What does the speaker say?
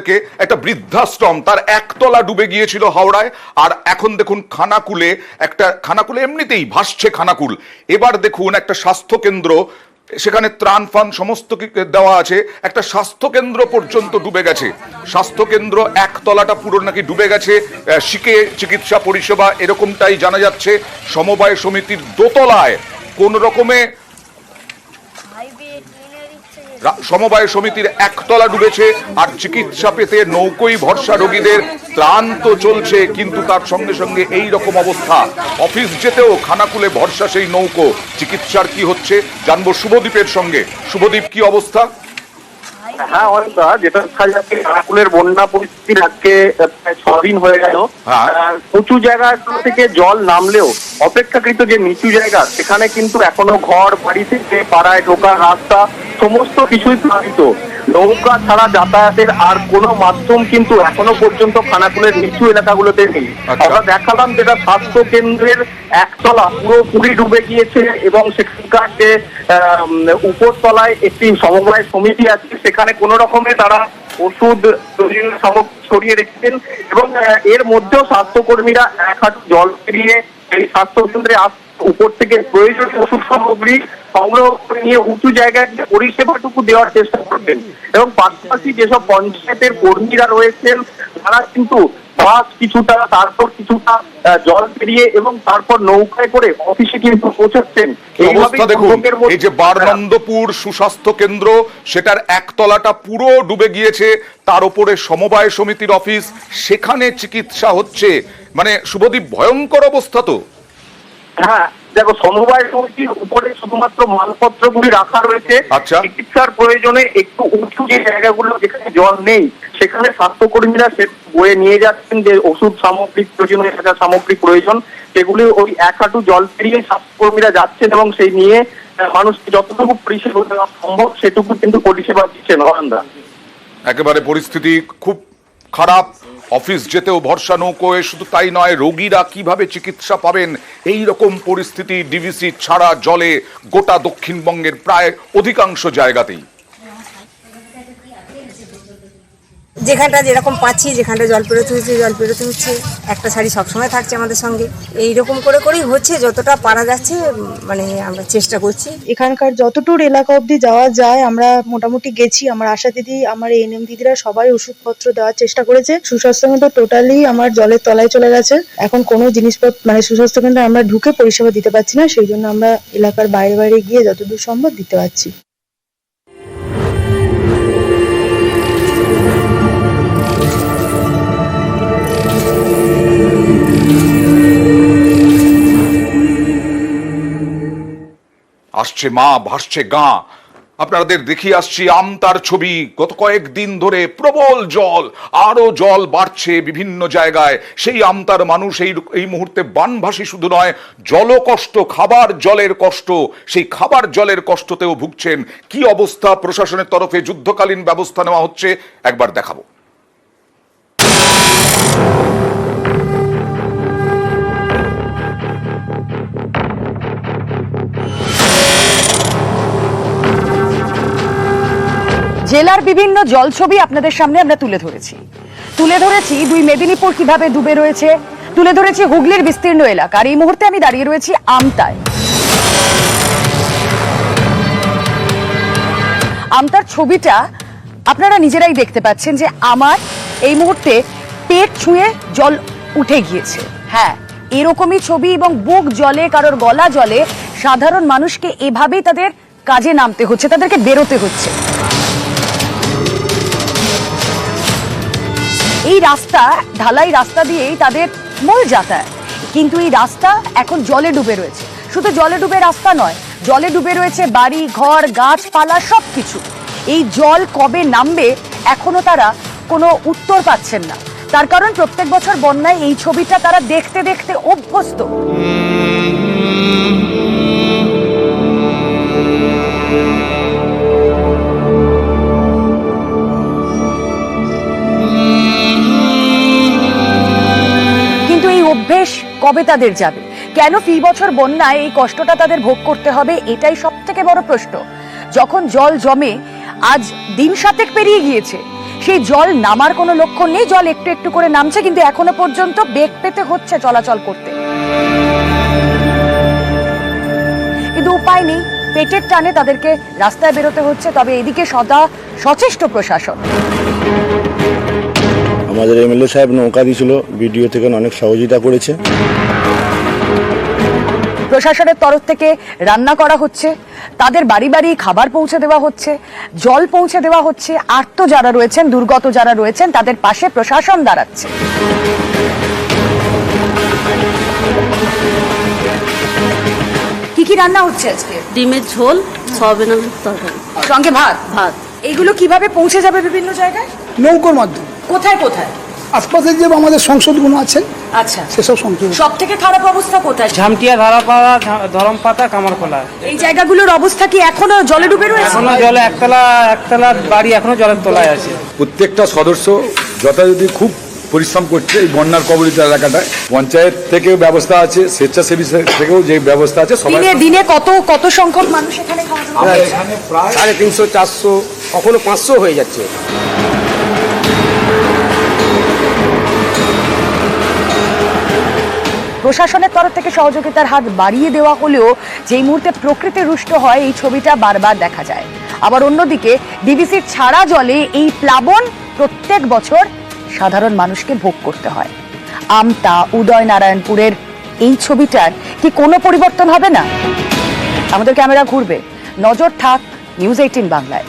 আপনাদেরকে, একটা বৃদ্ধাশ্রম তার একতলা ডুবে গিয়েছিল হাওড়ায়। আর এখন দেখুন খানাকুলে এমনিতেই ভাসছে খানাকুল। এবার দেখুন একটা স্বাস্থ্য কেন্দ্র, সেখানে ত্রাণ ফান সমস্ত দেওয়া আছে, একটা স্বাস্থ্য কেন্দ্র পর্যন্ত ডুবে গেছে। স্বাস্থ্য কেন্দ্র একতলাটা পুরো নাকি ডুবে গেছে। শিকে চিকিৎসা পরিষেবা এরকমটাই জানা যাচ্ছে। সমবায় সমিতির দোতলায় কোন রকমে সমবায় সমিতির একতলা ডুবেছে, আর চিকিৎসা পেতে নৌকোই ভরসা রোগীদের। ত্রাণ তো চলছে, কিন্তু তার সঙ্গে সঙ্গে এই রকম অবস্থা। অফিস যেতেও খানাকুলে ভরসা সেই নৌকো। চিকিৎসার কি হচ্ছে জানবো শুভদীপের সঙ্গে। শুভদীপ, কি অবস্থা? হ্যাঁ অনেকটা, যেটা দেখা যাচ্ছে খানাকুলের বন্যা পরিস্থিতির আজকে প্রায় 6 দিন হয়ে গেল। উঁচু জায়গা থেকে জল নামলেও অপেক্ষাকৃত যে নিচু জায়গা, সেখানে কিন্তু এখনো ঘর বাড়ি থেকে পাড়ায় ঢোকার রাস্তা সমস্ত কিছুই প্লাবিত। নৌকা ছাড়া যাতায়াতের আর কোনো মাধ্যম কিন্তু এখনো পর্যন্ত খানাকুলের নিচু এলাকাগুলোতে নেই। আমরা দেখালাম যেটা স্বাস্থ্য কেন্দ্রের একতলা পুরোপুরি ডুবে গিয়েছে, এবং সেখানকার যে উপরতলায় একটি সমবায় সমিতি আছে, সেখানে কোনো রকমে তারা ওষুধ সামগ্রী ছড়িয়ে রেখেছেন, এবং এর মধ্যেও স্বাস্থ্যকর্মীরা এক হাঁটু জল পেরিয়ে এই স্বাস্থ্য কেন্দ্রে উপর থেকে প্রয়োজনীয় ওষুধ সামগ্রী সংগ্রহ করে নিয়ে উঁচু জায়গায় যে পরিষেবাটুকু দেওয়ার চেষ্টা করবেন। এবং পাশাপাশি যেসব পঞ্চায়েতের কর্মীরা রয়েছেন, তারা কিন্তু বাস কিছুটা, তারপর কিছুটা জল পেরিয়ে এবং তারপর নৌকায় করে অফিসে কিন্তু পৌঁছাচ্ছেন। এই যে বারনন্দপুর সুস্বাস্থ্য কেন্দ্র, সেটার একতলাটা পুরো ডুবে গিয়েছে, তার উপরে সমবায় সমিতির অফিস, সেখানে চিকিৎসা হচ্ছে। মানে শুভদীপ, ভয়ঙ্কর অবস্থা তো। হ্যাঁ দেখো, সমবায় সমিতির উপরে শুধুমাত্র মালপত্রগুলি রাখা রয়েছে। চিকিৎসার প্রয়োজনে একটু উঁচু যে জায়গাগুলো যেখানে জল নেই, সেখানে স্বাস্থ্যকর্মীরা সে বয়ে নিয়ে যাচ্ছেন যে ওষুধ সামগ্রী প্রয়োজনীয় সামগ্রী প্রয়োজন, সেগুলি ওই এক হাঁটু জল পেরিয়ে স্বাস্থ্যকর্মীরা যাচ্ছেন, এবং সেই নিয়ে মানুষকে যতটুকু পরিষেবা দেওয়া সম্ভব সেটুকু কিন্তু পরিষেবা দিচ্ছেন। নরেন্দ্র, একেবারে পরিস্থিতি খুব খারাপ। অফিস যেতেও ভরসা নৌকোয়। শুধু তাই নয়, রোগীরা কিভাবে চিকিৎসা পাবেন এই রকম পরিস্থিতি। ডিভিসি ছাড়া জলে গোটা দক্ষিণবঙ্গের প্রায় অধিকাংশ জায়গাতেই। যেখানটা যেরকম পাচ্ছি, যেখানটা জল পেরোতে হচ্ছে, একটা শাড়ি সবসময় থাকছে আমাদের সঙ্গে। এইরকম করেই হচ্ছে, যতটা পারা যাচ্ছে মানে আমরা চেষ্টা করছি। এখানকার যতটুকু এলাকা অবধি যাওয়া যায় আমরা মোটামুটি গেছি। আমার আশা দিদি, আমার এএনএম দিদিরা সবাই ওষুধপত্র দেওয়ার চেষ্টা করেছে। সুস্বাস্থ্য কেন্দ্র টোটালি আমার জলের তলায় চলে গেছে। এখন কোনো জিনিসপত্র মানে সুস্বাস্থ্য কেন্দ্রে আমরা ঢুকে পরিষেবা দিতে পারছি না, সেই জন্য আমরা এলাকার বাইরে গিয়ে যতদূর সম্ভব দিতে পারছি। আসছে মা, ভাসছে গাঁ। আপনাদের দেখিয়ে আসছি আমতার ছবি। গত কয়েকদিন ধরে প্রবল জল, আরো জল বাড়ছে বিভিন্ন জায়গায়। সেই আমতার মানুষ এই মুহূর্তে বানভাসী শুধু নয়, জলকষ্ট, খাবার জলের কষ্ট, সেই খাবার জলের কষ্টতেও ভুগছেন। কি অবস্থা, প্রশাসনের তরফে যুদ্ধকালীন ব্যবস্থা নেওয়া হচ্ছে, একবার দেখাবো। জেলার বিভিন্ন জলছবি আপনাদের সামনে আমরা তুলে ধরেছি। দুই মেদিনীপুর কিভাবে ডুবে রয়েছে, তুলে ধরেছি হুগলির বিস্তীর্ণ এলাকা। আর এই মুহূর্তে আমি দাঁড়িয়ে রয়েছি আমতায়। আমতার ছবিটা আপনারা নিজেরাই দেখতে পাচ্ছেন যে আমার এই মুহূর্তে পেট ছুঁয়ে জল উঠে গিয়েছে। হ্যাঁ, এরকমই ছবি, এবং বুক জলে, কারোর গলা জলে। সাধারণ মানুষকে এভাবেই তাদের কাজে নামতে হচ্ছে, তাদেরকে বেরোতে হচ্ছে। এই রাস্তা, ঢালাই রাস্তা দিয়েই তাদের মূল যাতায়াত, কিন্তু এই রাস্তা এখন জলে ডুবে রয়েছে। শুধু জলে ডুবে রাস্তা নয়, জলে ডুবে রয়েছে বাড়ি ঘর, গাছপালা, সবকিছু। এই জল কবে নামবে এখনো তারা কোনো উত্তর পাচ্ছেন না। তার কারণ প্রত্যেক বছর বন্যায় এই ছবিটা তারা দেখতে দেখতে অভ্যস্ত। অভ্যেস কবে তাদের যাবে? কেন ফি বছর বন্যায় এই কষ্টটা তাদের ভোগ করতে হবে? এটাই সব থেকে বড় প্রশ্ন। যখন জল জমে, আজ দিন 7 পেরিয়ে গিয়েছে, সেই জল নামার কোনো লক্ষণ নেই, জল একটু একটু করে নামছে, কিন্তু এখনো পর্যন্ত বেগ পেতে হচ্ছে চলাচল করতে। কিন্তু উপায় নেই, পেটের টানে তাদেরকে রাস্তায় বেরোতে হচ্ছে। তবে এদিকে সদা সচেষ্ট প্রশাসন। আমাদের এমএলএ সাহেব নৌকা দিয়েছিল, বিডিও থেকে অনেক সহযোগিতা করেছে। প্রশাসনের তরফ থেকে রান্না করা হচ্ছে, তাদের বাড়ি বাড়ি খাবার পৌঁছে দেওয়া হচ্ছে, জল পৌঁছে দেওয়া হচ্ছে। আর্ত যারা রয়েছেন, দুর্গত যারা রয়েছেন, তাদের পাশে প্রশাসন দাঁড়াচ্ছে। কি কি রান্না হচ্ছে আজকে? ডিমের ঝোল, সয়াবিন আলুর তরকারি, সঙ্গে ভাত। ভাত। এইগুলো কিভাবে পৌঁছে যাবে বিভিন্ন জায়গায়? নৌকোর মাধ্যমে। কোথায় কোথায়? আশপাশে যে আমাদের সংসদগুলো আছেন আচ্ছা, সেসব সংসদ। সব থেকে খারাপ অবস্থা কোথায়? ঝামটিয়া, ধারাপাড়া, ধরমপাতা, কামারখোলা। এই জায়গাগুলোর অবস্থা কি এখনো জলে ডুবে রয়েছে? এখনো জলে একতলা বাড়ি এখনো জলের তলায় আছে। প্রত্যেকটা সদস্য যথাযথ খুব পরিশ্রম করছে এই বন্যার কবলিত এলাকাটায়। পঞ্চায়েত থেকেও ব্যবস্থা আছে, স্বেচ্ছাসেবী থেকেও যে ব্যবস্থা আছে। সবাই দিনে দিনে কত সংখ্যক মানুষ এখানে খাওয়া দাওয়া করছে? এখানে প্রায় 350, 400, কখনো 500 হয়ে যাচ্ছে। প্রশাসনের তরফ থেকে সহযোগিতার হাত বাড়িয়ে দেওয়া হলেও যেই মুহূর্তে প্রকৃতি রুষ্ট হয় এই ছবিটা বারবার দেখা যায়। আবার অন্যদিকে ডিবিসির ছাড়া জলে এই প্লাবন প্রত্যেক বছর সাধারণ মানুষকে ভোগ করতে হয়। আমতা, উদয়নারায়ণপুরের এই ছবিটার কি কোনো পরিবর্তন হবে না? আমাদের ক্যামেরা ঘুরবে, নজর থাক নিউজ 18 বাংলায়।